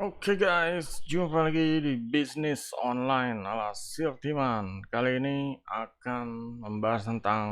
Oke guys, jumpa lagi di bisnis online ala Sirtiman. Kali ini akan membahas tentang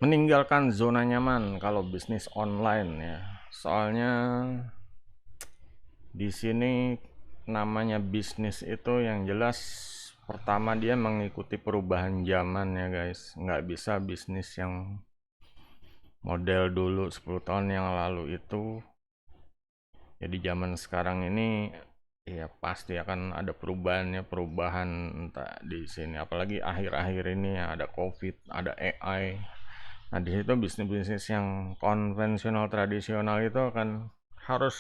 meninggalkan zona nyaman kalau bisnis online ya. Soalnya di sini namanya bisnis itu yang jelas pertama dia mengikuti perubahan zaman ya guys. Nggak bisa bisnis yang model dulu 10 tahun yang lalu itu. Jadi zaman sekarang ini ya pasti akan ada perubahan entah di sini apalagi akhir-akhir ini ya, ada Covid, ada AI. Nah, di situ bisnis-bisnis yang konvensional tradisional itu akan harus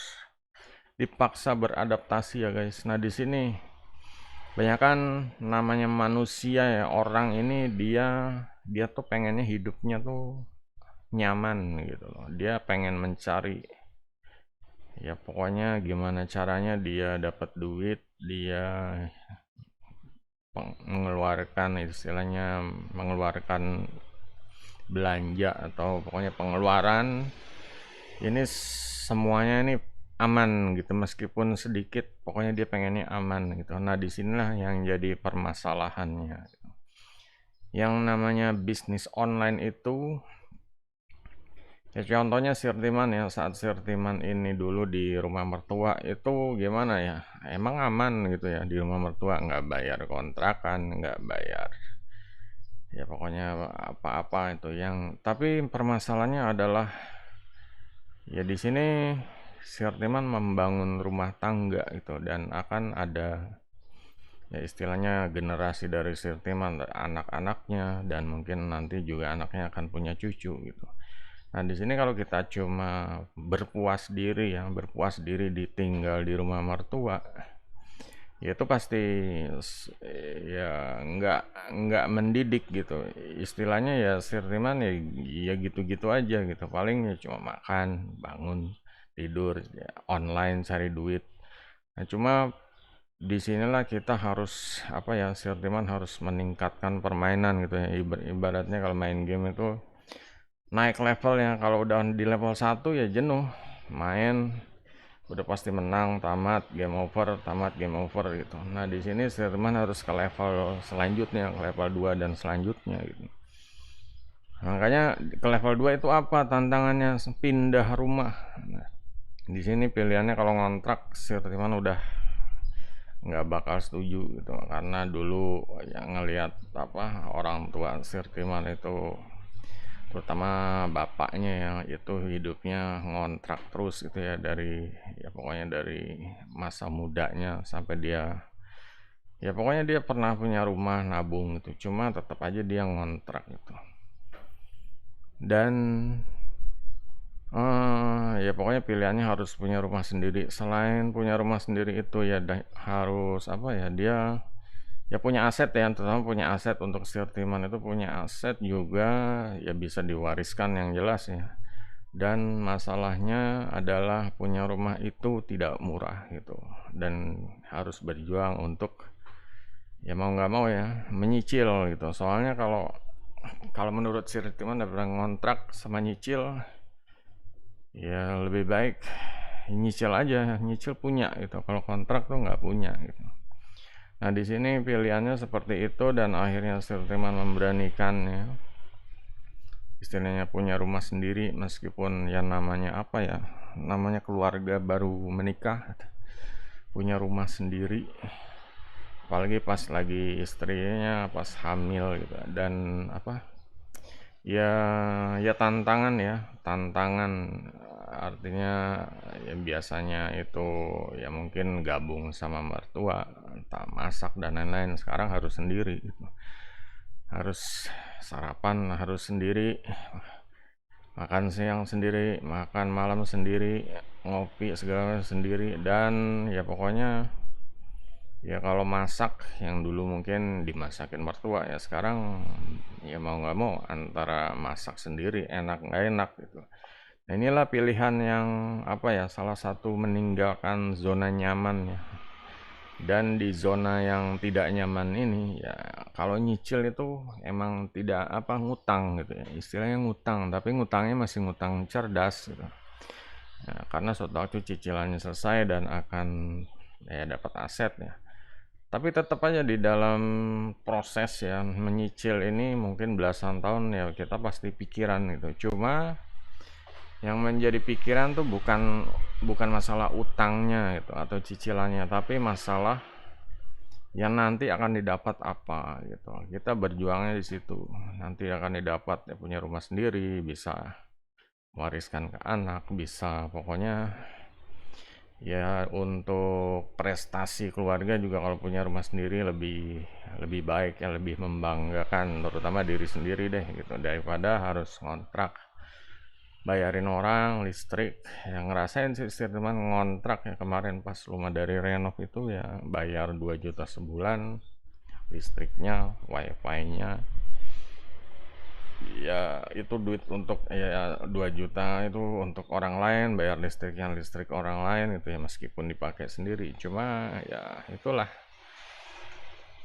dipaksa beradaptasi ya guys. Nah, di sini banyak kan namanya manusia ya, orang ini dia tuh pengennya hidupnya tuh nyaman gitu loh. Dia pengen mencari ya pokoknya gimana caranya dia dapat duit, dia mengeluarkan istilahnya mengeluarkan belanja atau pokoknya pengeluaran ini semuanya ini aman gitu meskipun sedikit pokoknya dia pengennya aman gitu. Nah disinilah yang jadi permasalahannya. Yang namanya bisnis online itu ya contohnya Sirtiman ya, saat Sirtiman ini dulu di rumah mertua itu gimana ya, emang aman gitu ya di rumah mertua, nggak bayar kontrakan, nggak bayar ya pokoknya apa-apa itu yang, tapi permasalahannya adalah ya di sini Sirtiman membangun rumah tangga gitu dan akan ada ya istilahnya generasi dari Sirtiman, anak-anaknya dan mungkin nanti juga anaknya akan punya cucu gitu. Nah, di sini kalau kita cuma berpuas diri ditinggal di rumah mertua, ya itu pasti ya nggak mendidik gitu. Istilahnya ya Sirtiman ya ya gitu-gitu aja gitu. Paling ya cuma makan, bangun, tidur, ya, online cari duit. Nah, cuma disinilah kita harus apa ya, Sirtiman harus meningkatkan permainan gitu ya. Ibaratnya kalau main game itu naik level ya, kalau udah di level 1 ya jenuh main, udah pasti menang, tamat game over gitu. Nah di sini teman harus ke level selanjutnya, ke level 2 dan selanjutnya gitu. Makanya ke level 2 itu apa tantangannya, pindah rumah. Nah, di sini pilihannya kalau ngontrak teman udah nggak bakal setuju gitu, karena dulu yang ngelihat apa orang tua Sirtiman itu terutama bapaknya yang itu hidupnya ngontrak terus gitu ya, dari ya pokoknya dari masa mudanya sampai dia ya pokoknya dia pernah punya rumah nabung gitu, cuma tetap aja dia ngontrak gitu. Dan ya pokoknya pilihannya harus punya rumah sendiri. Selain punya rumah sendiri itu ya harus apa ya, dia ya punya aset ya, terutama punya aset. Untuk Sirtiman itu punya aset juga ya bisa diwariskan yang jelas ya. Dan masalahnya adalah punya rumah itu tidak murah gitu, dan harus berjuang untuk ya mau nggak mau ya menyicil gitu. Soalnya kalau kalau menurut Sirtiman daripada ngontrak sama nyicil, ya lebih baik nyicil aja, nyicil punya gitu. Kalau kontrak tuh nggak punya gitu. Nah di sini pilihannya seperti itu dan akhirnya Sirtiman memberanikannya, istilahnya punya rumah sendiri meskipun ya namanya apa ya, namanya keluarga baru menikah punya rumah sendiri, apalagi pas lagi istrinya pas hamil gitu. Dan apa ya, ya tantangan ya, tantangan artinya ya biasanya itu ya mungkin gabung sama mertua entah masak dan lain-lain, sekarang harus sendiri gitu, harus sarapan harus sendiri, makan siang sendiri, makan malam sendiri, ngopi segala sendiri. Dan ya pokoknya ya kalau masak yang dulu mungkin dimasakin mertua ya sekarang ya mau nggak mau antara masak sendiri enak nggak enak gitu. Nah inilah pilihan yang apa ya, salah satu meninggalkan zona nyaman ya. Dan di zona yang tidak nyaman ini ya kalau nyicil itu emang tidak apa, ngutang gitu ya, istilahnya ngutang, tapi ngutangnya masih ngutang cerdas gitu. Nah, karena suatu waktu cicilannya selesai dan akan ya dapat aset ya. Tapi tetap aja di dalam proses ya menyicil ini mungkin belasan tahun ya kita pasti pikiran gitu. Cuma yang menjadi pikiran tuh bukan masalah utangnya gitu atau cicilannya, tapi masalah yang nanti akan didapat apa gitu. Kita berjuangnya di situ. Nanti akan didapat ya punya rumah sendiri, bisa wariskan ke anak, bisa pokoknya ya untuk prestasi keluarga juga kalau punya rumah sendiri lebih lebih baik ya, lebih membanggakan terutama diri sendiri deh gitu daripada harus ngontrak bayarin orang listrik. Yang ngerasain sih teman ngontrak ya kemarin pas rumah dari renov itu ya bayar 2 juta sebulan listriknya, wifi-nya. Ya itu duit untuk ya 2 juta itu untuk orang lain, bayar listriknya listrik orang lain itu ya meskipun dipakai sendiri. Cuma ya itulah.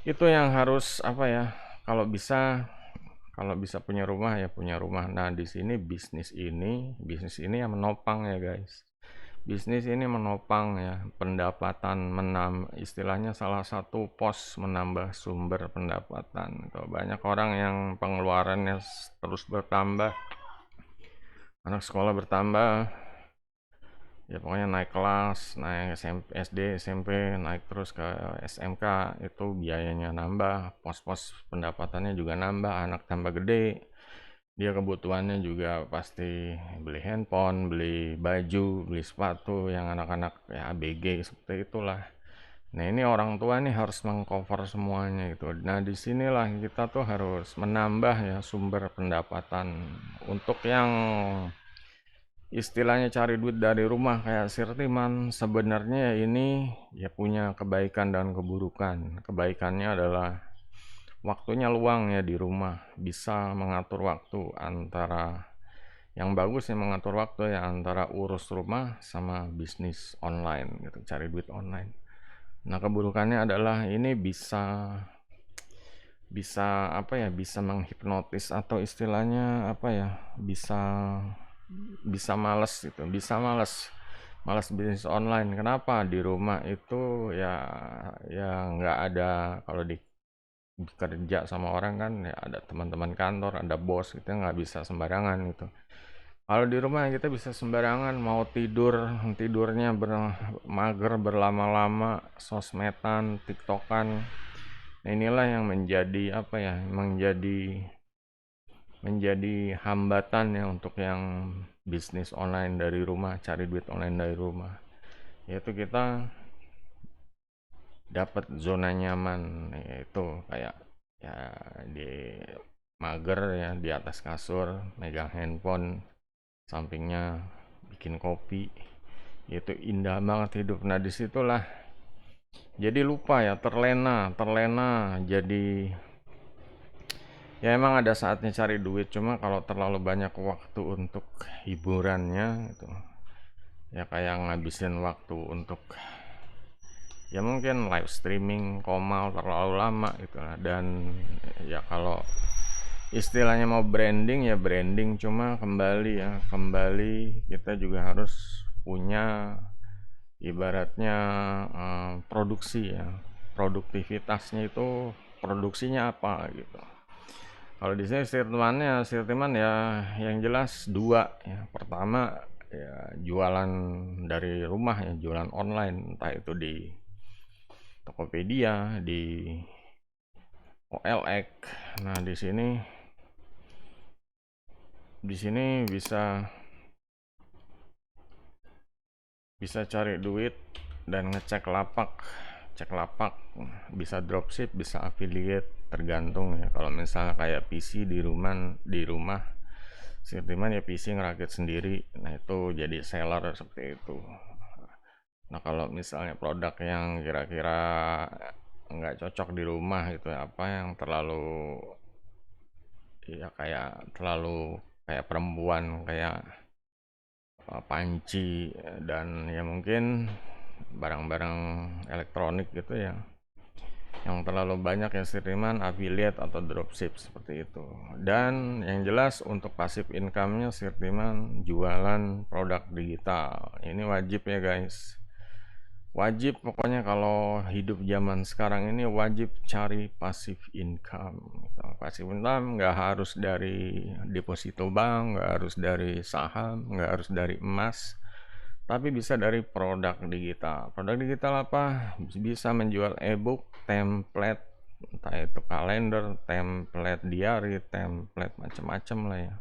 Itu yang harus apa ya? Kalau bisa kalau bisa punya rumah ya punya rumah. Nah, di sini bisnis ini yang menopang ya, guys. Bisnis ini menopang ya, pendapatan istilahnya salah satu pos menambah sumber pendapatan. Gitu. Banyak orang yang pengeluarannya terus bertambah, anak sekolah bertambah, ya pokoknya naik kelas, naik SMP, SD, SMP, naik terus ke SMK, itu biayanya nambah, pos-pos pendapatannya juga nambah, anak tambah gede, dia kebutuhannya juga pasti beli handphone, beli baju, beli sepatu yang anak-anak ya ABG seperti itulah. Nah ini orang tua nih harus mengcover semuanya gitu. Nah disinilah kita tuh harus menambah ya sumber pendapatan untuk yang istilahnya cari duit dari rumah kayak Sirtiman. Sebenarnya ini ya punya kebaikan dan keburukan. Kebaikannya adalah waktunya luang ya di rumah, bisa mengatur waktu antara yang bagus ya mengatur waktu ya antara urus rumah sama bisnis online gitu, cari duit online. Nah, keburukannya adalah ini bisa bisa apa ya, bisa menghipnotis atau istilahnya apa ya, bisa bisa males gitu, bisa males malas bisnis online. Kenapa? Di rumah itu ya nggak ada kalau di kerja sama orang kan ya ada teman-teman kantor, ada bos, kita nggak bisa sembarangan gitu. Kalau di rumah kita bisa sembarangan mau tidurnya mager berlama-lama, sosmedan, tiktokan. Nah, inilah yang menjadi apa ya, menjadi hambatan ya untuk yang bisnis online dari rumah, cari duit online dari rumah. Yaitu kita dapat zona nyaman, yaitu kayak ya di mager ya di atas kasur, megang handphone, sampingnya bikin kopi. Itu indah banget hidup. Nah, disitulah jadi lupa ya, terlena jadi ya emang ada saatnya cari duit, cuma kalau terlalu banyak waktu untuk hiburannya gitu. Ya kayak ngabisin waktu untuk ya mungkin live streaming, komal terlalu lama gitu lah. Dan ya kalau istilahnya mau branding ya branding, cuma kembali kita juga harus punya ibaratnya produksi ya. Produktivitasnya itu produksinya apa gitu. Kalau di sini sirtiman ya yang jelas dua ya. Pertama ya jualan dari rumah ya, jualan online entah itu di Tokopedia, di OLX. Nah, di sini bisa bisa cari duit dan ngecek lapak. Cek lapak bisa dropship, bisa affiliate, tergantung ya. Kalau misalnya kayak PC di rumah Sirtiman ya PC ngerakit sendiri. Nah, itu jadi seller seperti itu. Nah, kalau misalnya produk yang kira-kira nggak cocok di rumah gitu ya, apa yang terlalu ya kayak terlalu kayak perempuan, kayak panci dan ya mungkin barang-barang elektronik gitu ya yang terlalu banyak ya sirtiman, affiliate atau dropship seperti itu. Dan yang jelas untuk passive income-nya sirtiman jualan produk digital. Ini wajib ya guys. Wajib pokoknya kalau hidup zaman sekarang ini wajib cari passive income. Passive income nggak harus dari deposito bank, nggak harus dari saham, nggak harus dari emas, tapi bisa dari produk digital. Produk digital apa? Bisa menjual ebook, template, entah itu kalender, template diary, template macam-macam lah ya.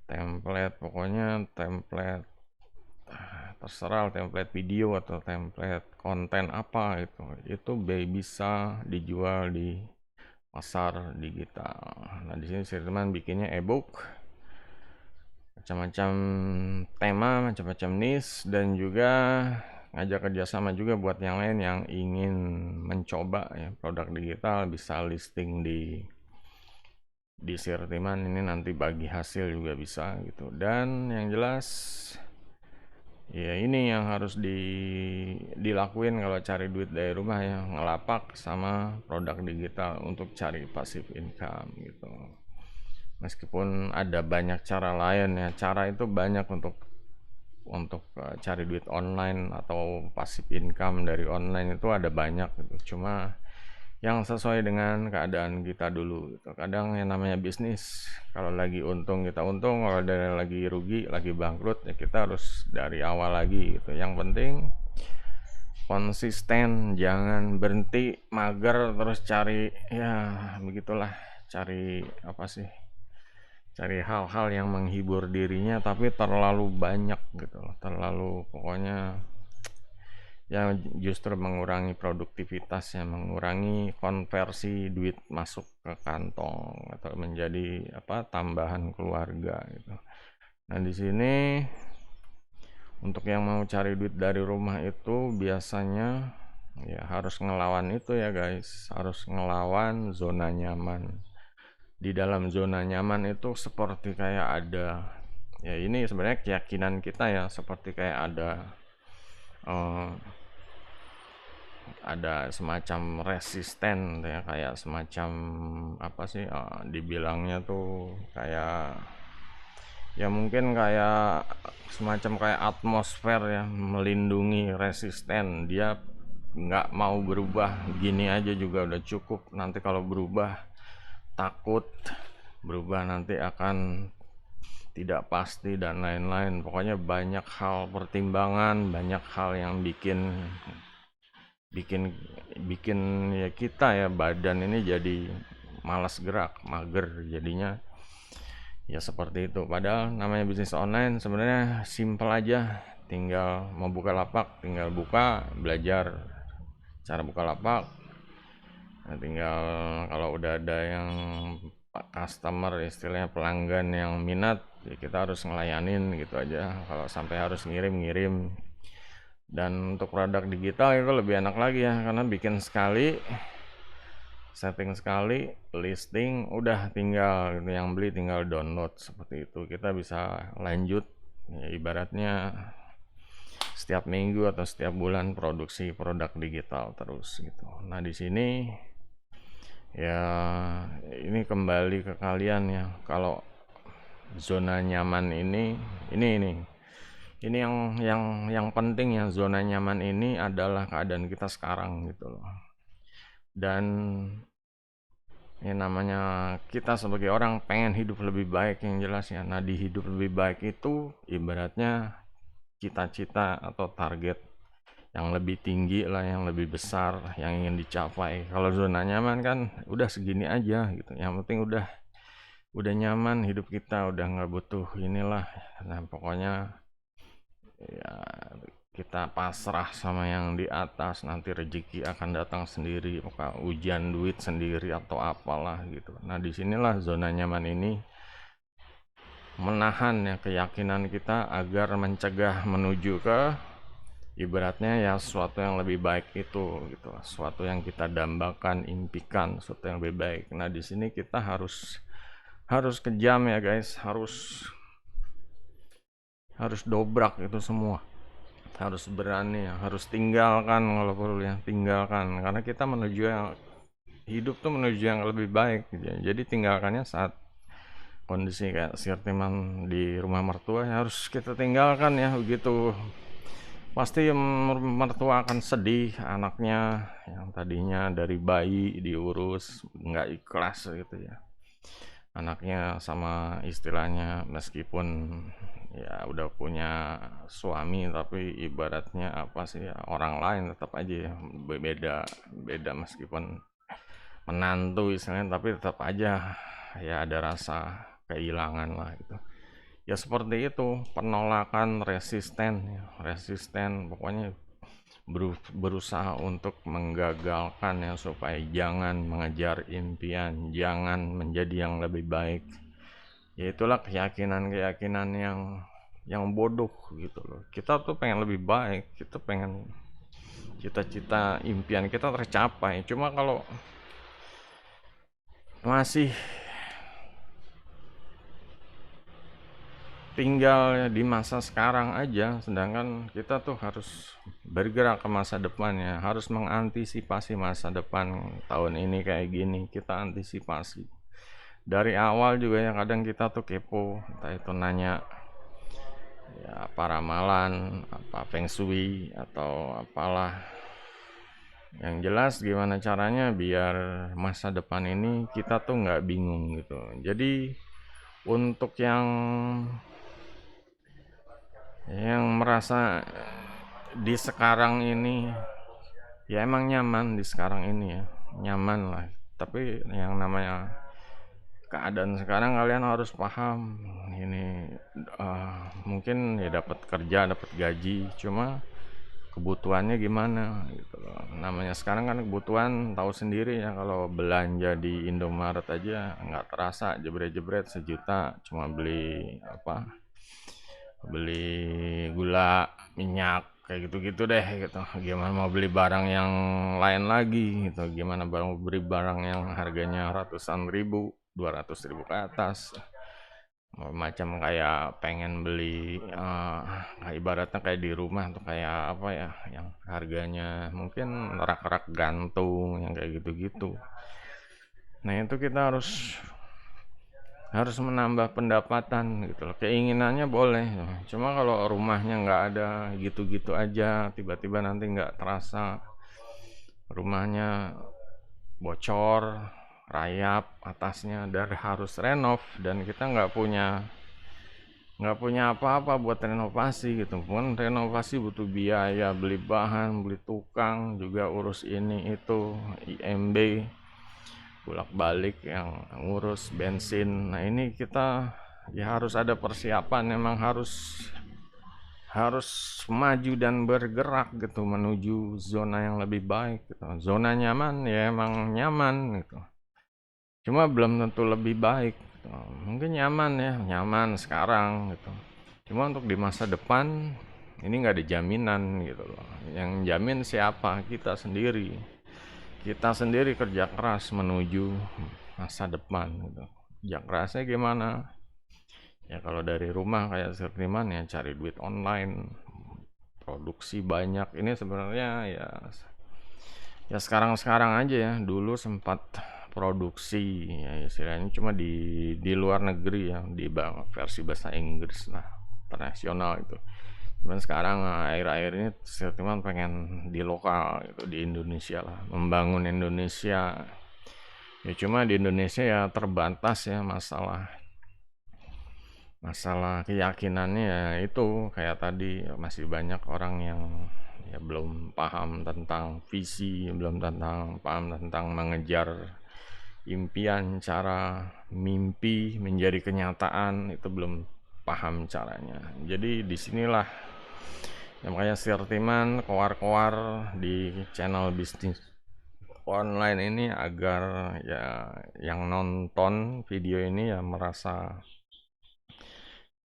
Template pokoknya template terserah template video atau template konten apa itu bisa dijual di pasar digital. Nah di sini Sirman bikinnya ebook, macam-macam tema, macam-macam niche, dan juga ngajak kerjasama juga buat yang lain yang ingin mencoba ya produk digital, bisa listing di Sirtiman ini nanti bagi hasil juga bisa gitu. Dan yang jelas ya ini yang harus dilakuin kalau cari duit dari rumah ya, ngelapak sama produk digital untuk cari passive income gitu. Meskipun ada banyak cara lain ya, cara itu banyak untuk cari duit online atau passive income dari online itu ada banyak gitu. Cuma yang sesuai dengan keadaan kita dulu gitu. Kadang yang namanya bisnis, kalau lagi untung kita untung, kalau dari lagi rugi, lagi bangkrut ya kita harus dari awal lagi gitu. Yang penting konsisten, jangan berhenti mager terus cari ya begitulah, cari apa sih? Cari hal-hal yang menghibur dirinya tapi terlalu banyak gitu loh. Terlalu pokoknya ya justru mengurangi produktivitas ya, mengurangi konversi duit masuk ke kantong atau menjadi apa tambahan keluarga gitu. Nah di sini untuk yang mau cari duit dari rumah itu biasanya ya harus ngelawan itu ya guys, harus ngelawan zona nyaman. Di dalam zona nyaman itu seperti kayak ada ya ini sebenarnya keyakinan kita ya, seperti kayak eh, ada semacam resisten ya, kayak semacam apa sih dibilangnya tuh kayak ya mungkin kayak semacam kayak atmosfer ya melindungi resisten, dia nggak mau berubah, gini aja juga udah cukup, nanti kalau berubah takut berubah nanti akan tidak pasti dan lain-lain. Pokoknya banyak hal pertimbangan, banyak hal yang bikin bikin bikin ya kita ya badan ini jadi malas gerak, mager jadinya ya seperti itu. Padahal namanya bisnis online sebenarnya simple aja, tinggal mau buka lapak tinggal buka, belajar cara buka lapak. Nah, tinggal kalau udah ada yang customer istilahnya pelanggan yang minat ya kita harus ngelayanin gitu aja. Kalau sampai harus ngirim. Dan untuk produk digital itu lebih enak lagi ya, karena bikin sekali, setting sekali, listing, udah tinggal gitu, yang beli tinggal download seperti itu. Kita bisa lanjut ya, ibaratnya setiap minggu atau setiap bulan produksi produk digital terus gitu. Nah di sini ya ini kembali ke kalian ya, kalau zona nyaman ini yang penting ya, zona nyaman ini adalah keadaan kita sekarang gitu loh. Dan ini namanya kita sebagai orang pengen hidup lebih baik yang jelas ya. Nah di hidup lebih baik itu ibaratnya cita-cita atau target yang lebih tinggi lah, yang lebih besar, yang ingin dicapai. Kalau zona nyaman kan udah segini aja gitu. Yang penting udah nyaman hidup kita, udah nggak butuh inilah. Nah pokoknya ya kita pasrah sama yang di atas, nanti rezeki akan datang sendiri, maka ujian duit sendiri atau apalah gitu. Nah disinilah zona nyaman ini menahan ya keyakinan kita agar mencegah menuju ke ibaratnya ya sesuatu yang lebih baik itu gitu, sesuatu yang kita dambakan, impikan, sesuatu yang lebih baik. Nah di sini kita harus kejam ya guys, harus dobrak itu semua, harus berani, harus tinggalkan kalau perlu ya, tinggalkan, karena kita menuju yang hidup tuh menuju yang lebih baik gitu ya. Jadi tinggalkannya saat kondisi kayak Sirtiman di rumah mertua ya harus kita tinggalkan ya begitu. Pasti mertua akan sedih, anaknya yang tadinya dari bayi diurus nggak ikhlas gitu ya. Anaknya sama istilahnya meskipun ya udah punya suami tapi ibaratnya apa sih ya, orang lain tetap aja ya beda beda meskipun menantu istilahnya tapi tetap aja ya ada rasa kehilangan lah gitu. Ya seperti itu, penolakan, resisten, ya, resisten, pokoknya berusaha untuk menggagalkan ya supaya jangan mengejar impian, jangan menjadi yang lebih baik. Ya itulah keyakinan-keyakinan yang bodoh gitu loh. Kita tuh pengen lebih baik, kita pengen cita-cita impian kita tercapai. Cuma kalau masih tinggal di masa sekarang aja, sedangkan kita tuh harus bergerak ke masa depannya, harus mengantisipasi masa depan. Tahun ini kayak gini, kita antisipasi dari awal juga. Yang kadang kita tuh kepo, entah itu nanya ya apa ramalan, apa feng shui atau apalah. Yang jelas gimana caranya biar masa depan ini kita tuh nggak bingung gitu. Jadi untuk yang merasa di sekarang ini ya emang nyaman di sekarang ini ya, nyaman lah. Tapi yang namanya keadaan sekarang kalian harus paham ini, mungkin ya dapat kerja, dapat gaji, cuma kebutuhannya gimana gitu loh. Namanya sekarang kan kebutuhan tahu sendiri ya, kalau belanja di Indomaret aja nggak terasa jebret-jebret sejuta cuma beli apa, beli gula, minyak, kayak gitu-gitu deh gitu. Gimana mau beli barang yang lain lagi gitu, gimana mau beli barang yang harganya ratusan ribu, 200 ribu ke atas, macam kayak pengen beli ibaratnya kayak di rumah tuh kayak apa ya, yang harganya mungkin rak-rak gantung yang kayak gitu-gitu. Nah itu kita harus menambah pendapatan gitu loh. Keinginannya boleh, cuma kalau rumahnya nggak ada, gitu-gitu aja, tiba-tiba nanti nggak terasa rumahnya bocor, rayap atasnya dan harus renov, dan kita nggak punya apa-apa buat renovasi gitu. Pun renovasi butuh biaya, beli bahan, beli tukang, juga urus ini itu, IMB, bolak-balik yang ngurus bensin. Nah ini kita ya harus ada persiapan, memang harus maju dan bergerak gitu menuju zona yang lebih baik gitu. Zona nyaman ya emang nyaman gitu, cuma belum tentu lebih baik gitu. Mungkin nyaman ya, nyaman sekarang gitu, cuma untuk di masa depan ini nggak ada jaminan gitu loh. Yang jamin siapa? Kita sendiri. Kita sendiri kerja keras menuju masa depan gitu. Kerja kerasnya gimana? Ya kalau dari rumah kayak Sirtiman ya cari duit online, produksi banyak. Ini sebenarnya ya sekarang-sekarang aja ya. Dulu sempat produksi ya istilahnya cuma di luar negeri ya, di versi bahasa Inggris lah, internasional itu. Cuman sekarang akhir-akhir ini Sirtiman pengen di lokal gitu, di Indonesia lah, membangun Indonesia. Ya cuma di Indonesia ya terbatas ya, masalah keyakinannya ya itu kayak tadi, masih banyak orang yang ya belum paham tentang visi, belum paham tentang mengejar impian, cara mimpi menjadi kenyataan, itu belum paham caranya. Jadi disinilah yang makanya Sirtiman koar-koar di channel bisnis online ini agar ya yang nonton video ini ya merasa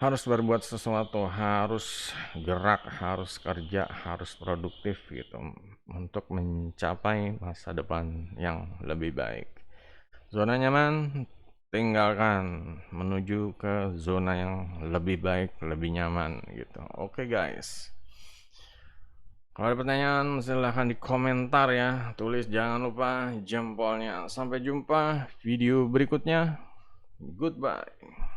harus berbuat sesuatu, harus gerak, harus kerja, harus produktif gitu untuk mencapai masa depan yang lebih baik. Zona nyaman tinggalkan, menuju ke zona yang lebih baik, lebih nyaman gitu. Oke guys. Kalau ada pertanyaan silahkan di komentar ya, tulis, jangan lupa jempolnya. Sampai jumpa video berikutnya. Goodbye.